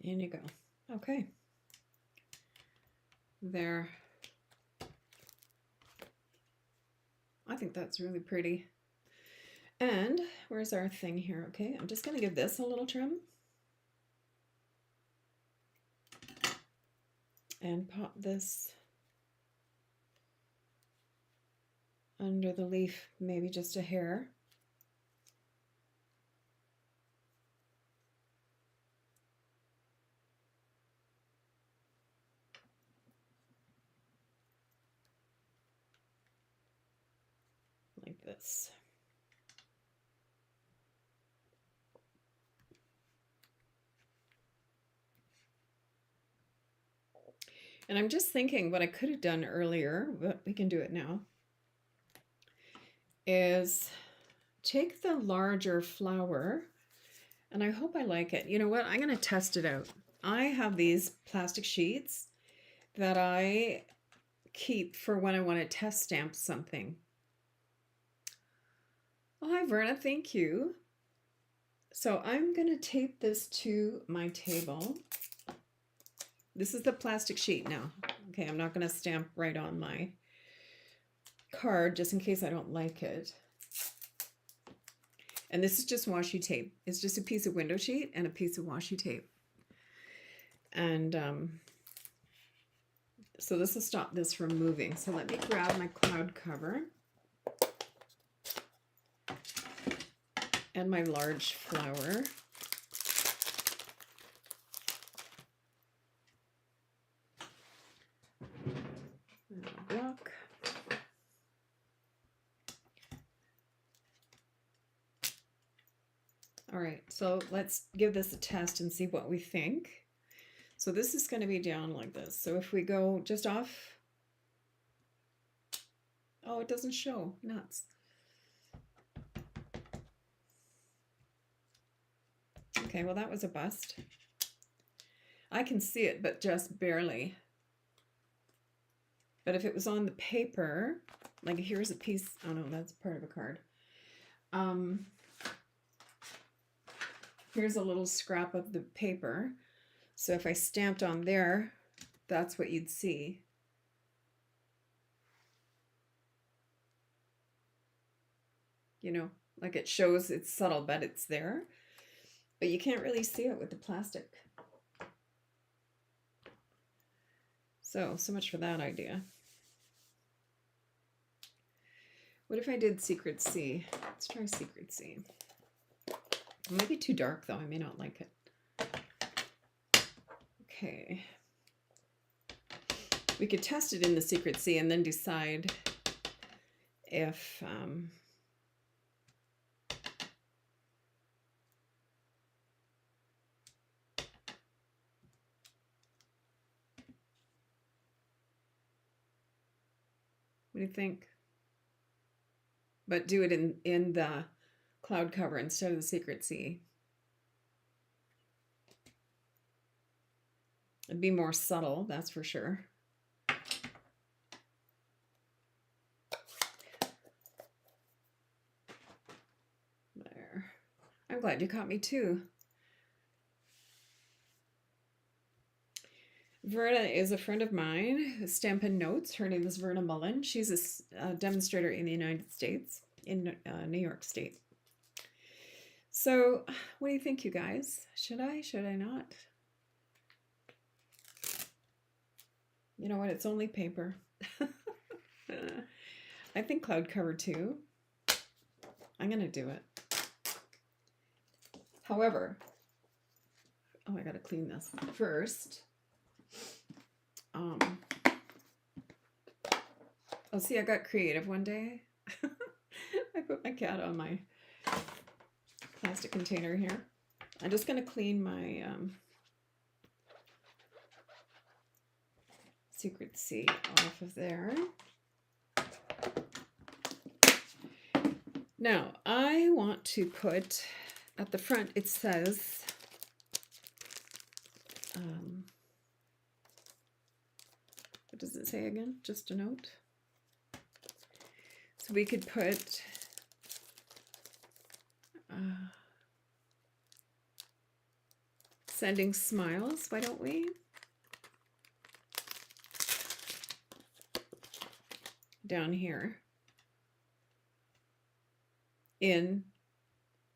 In you go. Okay. There. I think that's really pretty. And where's our thing here? Okay, I'm just going to give this a little trim. And pop this under the leaf, maybe just a hair. this. And I'm just thinking what I could have done earlier, but we can do it now, is take the larger flower, and I hope I like it. You know what? I'm going to test it out. I have these plastic sheets that I keep for when I want to test stamp something. Oh, hi, Verna. Thank you. So I'm going to tape this to my table. This is the plastic sheet now. Okay, I'm not going to stamp right on my card just in case I don't like it. And this is just washi tape. It's just a piece of window sheet and a piece of washi tape. And so this will stop this from moving. So let me grab my cloud cover and my large flower. And a block. All right, so let's give this a test and see what we think. So this is going to be down like this. So if we go just off, oh, it doesn't show. Nuts. Okay, well, that was a bust. I can see it, but just barely. But if it was on the paper, like here's a piece, oh no, that's part of a card. Here's a little scrap of the paper. So if I stamped on there, that's what you'd see. You know, like it shows it's subtle, but it's there. But you can't really see it with the plastic. So much for that idea. What if I did Secret C? Let's try Secret C. It might be too dark though, I may not like it. Okay. We could test it in the Secret C and then decide if what do you think? But do it in the cloud cover instead of the Secret C. It'd be more subtle, that's for sure. There. I'm glad you caught me too. Verna is a friend of mine, Stampin' Notes. Her name is Verna Mullen. She's a demonstrator in the United States, in New York State. So what do you think, you guys? Should I not? You know what? It's only paper. I think cloud cover too. I'm going to do it. However, oh, I got to clean this first. Oh, see, I got creative one day. I put my cat on my plastic container here. I'm just going to clean my Secret C off of there. Now, I want to put at the front, it says, what does it say again? Just a note. So we could put sending smiles, why don't we? Down here in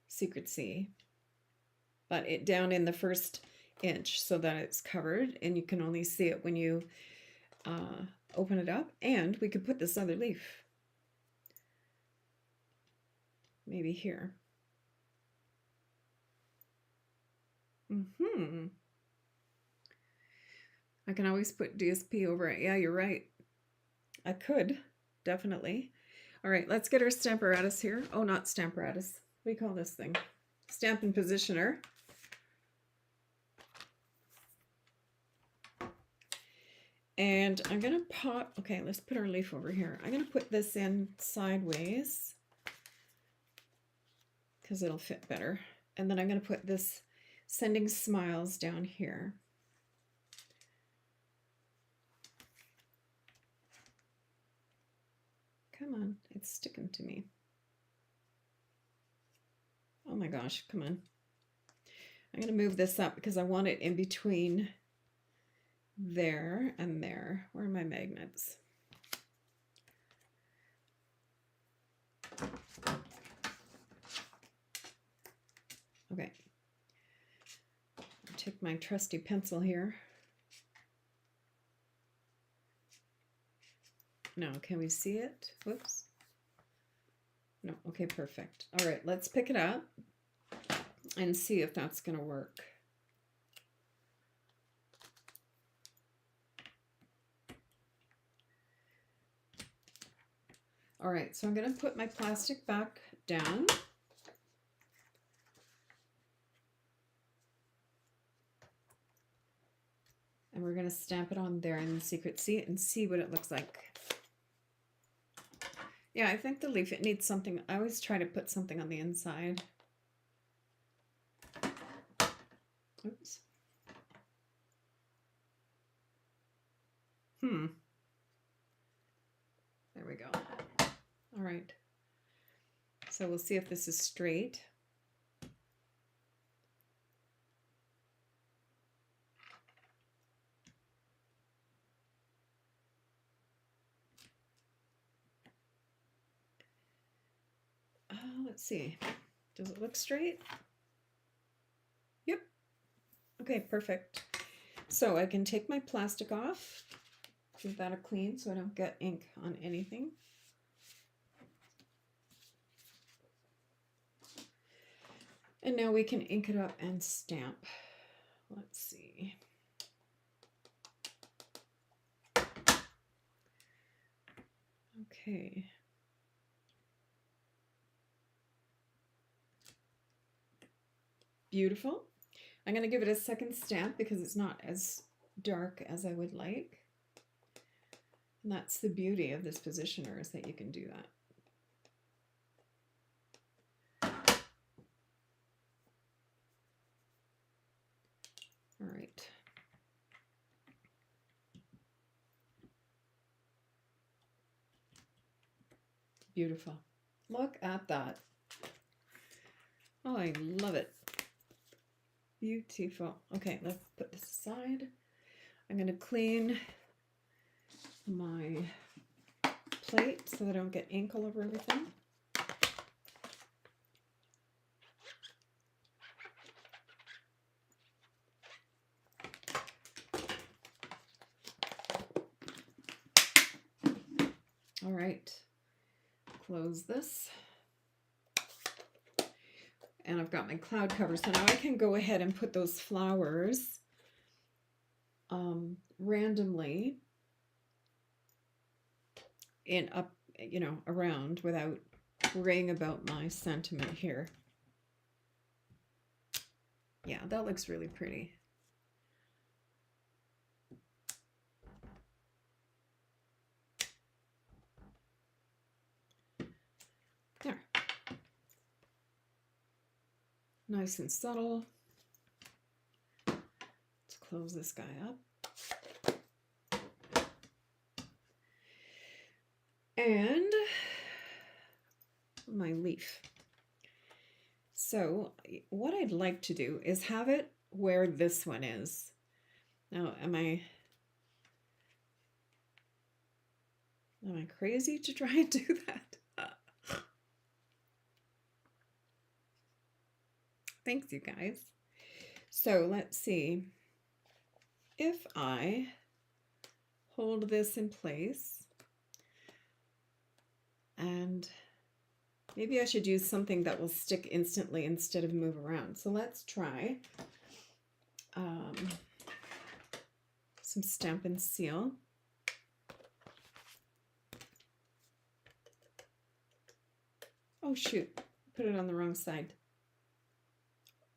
Secret C, but it down in the first inch so that it's covered and you can only see it when you open it up. And we could put this other leaf maybe here. I can always put DSP over it. Yeah, you're right. I could, definitely. All right, let's get our Stamparatus here. Oh, not Stamparatus. What do you call this thing? Stampin' Positioner. And I'm going to pop, okay, let's put our leaf over here. I'm going to put this in sideways because it'll fit better. And then I'm going to put this Sending Smiles down here. Come on, it's sticking to me. Oh my gosh, come on. I'm going to move this up because I want it in between there and there. Where are my magnets? Okay. I'll take my trusty pencil here. Now, can we see it? Whoops. No, okay, perfect. All right, let's pick it up and see if that's going to work. All right, so I'm going to put my plastic back down. And we're going to stamp it on there in the secret seat and see what it looks like. Yeah, I think the leaf, it needs something. I always try to put something on the inside. Oops. There we go. All right. So we'll see if this is straight. Let's see. Does it look straight? Yep. Okay, perfect. So I can take my plastic off, give that a clean so I don't get ink on anything. And now we can ink it up and stamp. Let's see. Okay. Beautiful. I'm going to give it a second stamp because it's not as dark as I would like. And that's the beauty of this positioner, is that you can do that. All right. Beautiful. Look at that. Oh, I love it. Beautiful. Okay, let's put this aside. I'm going to clean my plate so that I don't get ink all over everything. All right, close this. And I've got my cloud cover, so now I can go ahead and put those flowers randomly in up, you know, around without worrying about my sentiment here. Yeah, that looks really pretty. There. Nice and subtle. Let's close this guy up. And my leaf. So what I'd like to do is have it where this one is. Now, am I crazy to try and do that? Thanks, you guys. So let's see. If I hold this in place, and maybe I should use something that will stick instantly instead of move around. So let's try some Stampin' Seal. Oh shoot, put it on the wrong side.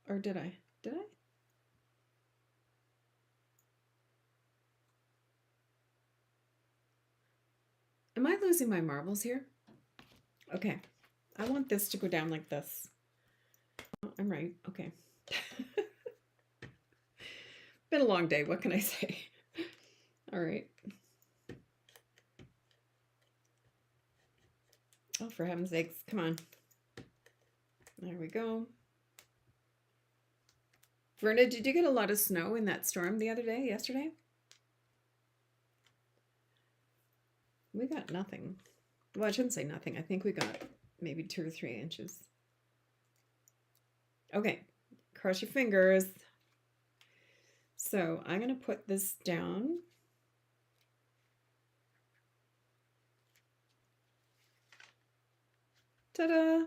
Or did I? Did I? Am I losing my marbles here? Okay, I want this to go down like this. Oh, I'm right, okay. Been a long day, what can I say? All right. Oh, for heaven's sakes, come on. There we go. Verna, did you get a lot of snow in that storm the other day, yesterday? We got nothing. Well, I shouldn't say nothing. I think we got maybe 2 or 3 inches. Okay, cross your fingers. So I'm going to put this down. Ta-da!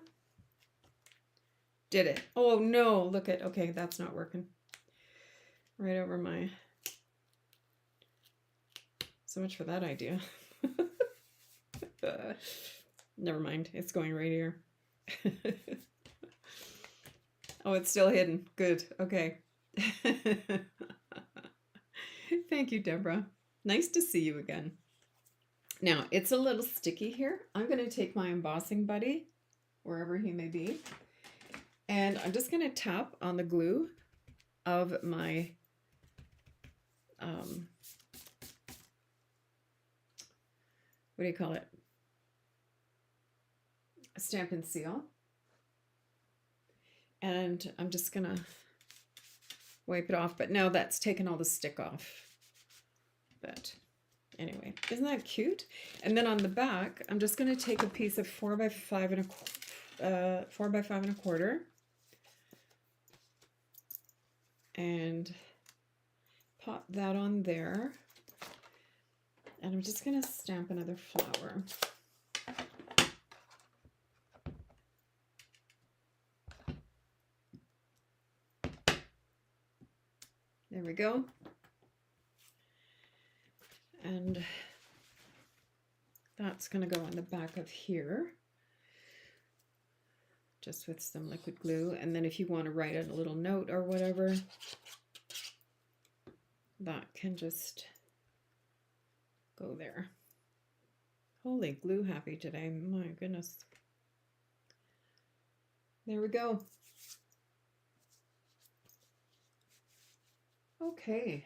Did it. Oh no, look at, okay, that's not working. Right over my, so much for that idea. Never mind, it's going right here. Oh, it's still hidden. Good, okay. Thank you, Deborah. Nice to see you again. Now, it's a little sticky here. I'm going to take my embossing buddy, wherever he may be, and I'm just going to tap on the glue of my what do you call it? A Stampin' Seal. And I'm just going to wipe it off, but now that's taken all the stick off. But anyway, isn't that cute? And then on the back, I'm just going to take a piece of 4x5 and a quarter and pop that on there. And I'm just going to stamp another flower. There we go. And that's going to go on the back of here, just with some liquid glue. And then if you want to write a little note or whatever, that can just go there. Holy glue happy today, my goodness. There we go. Okay.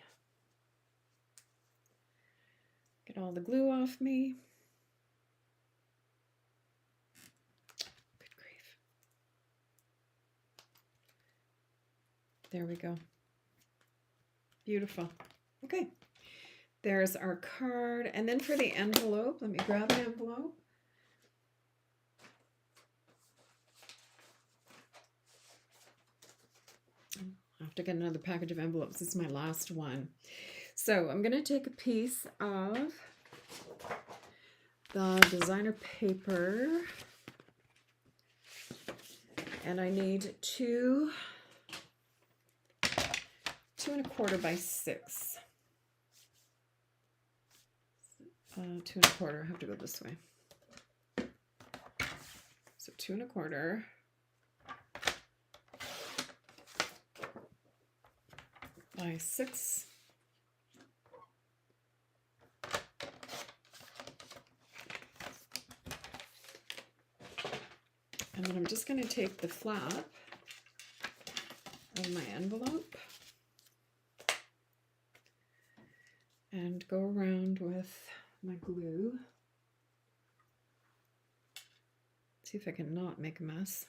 Get all the glue off me. Good grief. There we go. Beautiful. Okay. There's our card. And then for the envelope, let me grab an envelope. I have to get another package of envelopes. This is my last one. So I'm going to take a piece of the designer paper, and I need 2 2¼ by 6. 2¼ I have to go this way. So 2¼ by 6. And then I'm just going to take the flap of my envelope and go around with my glue. See if I can not make a mess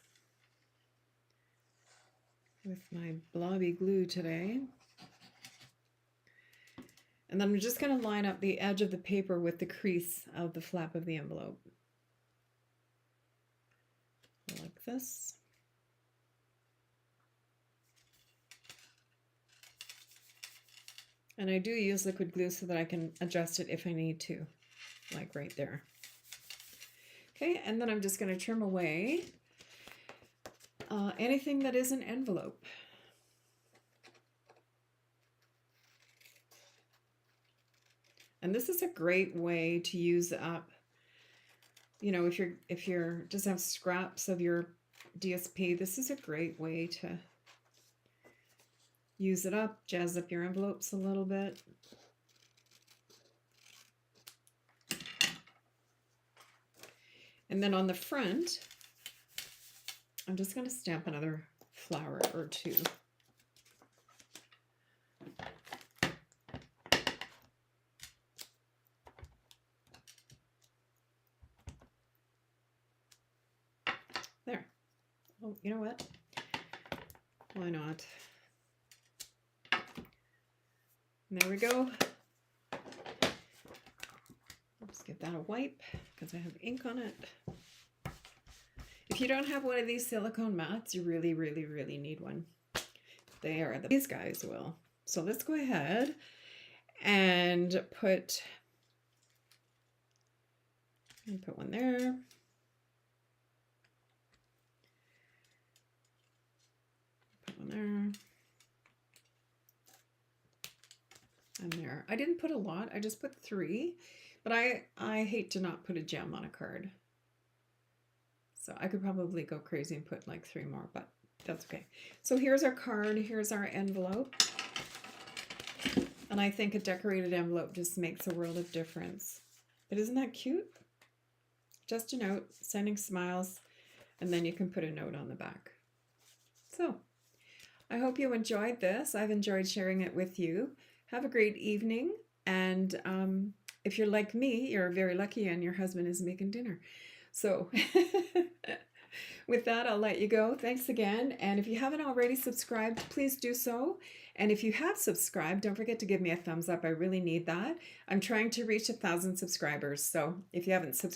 with my blobby glue today. And then I'm just going to line up the edge of the paper with the crease of the flap of the envelope. Like this. And I do use liquid glue so that I can adjust it if I need to, like right there. Okay, and then I'm just going to trim away anything that is an envelope. And this is a great way to use up you know, if you're just have scraps of your DSP, this is a great way to use it up, jazz up your envelopes a little bit. And then on the front, I'm just going to stamp another flower or two. There. Oh, you know what? Why not? And there we go. Let's give that a wipe because I have ink on it. If you don't have one of these silicone mats, you really, really, really need one. These guys will. So let's go ahead and put one there. Put one there. And there. I didn't put a lot. I just put 3. But I hate to not put a gem on a card. So I could probably go crazy and put like 3 more, but that's okay. So here's our card. Here's our envelope. And I think a decorated envelope just makes a world of difference. But isn't that cute? Just a note, sending smiles, and then you can put a note on the back. So I hope you enjoyed this. I've enjoyed sharing it with you. Have a great evening. And if you're like me, you're very lucky and your husband is making dinner. So with that, I'll let you go. Thanks again. And if you haven't already subscribed, please do so. And if you have subscribed, don't forget to give me a thumbs up. I really need that. I'm trying to reach 1,000 subscribers. So if you haven't subscribed,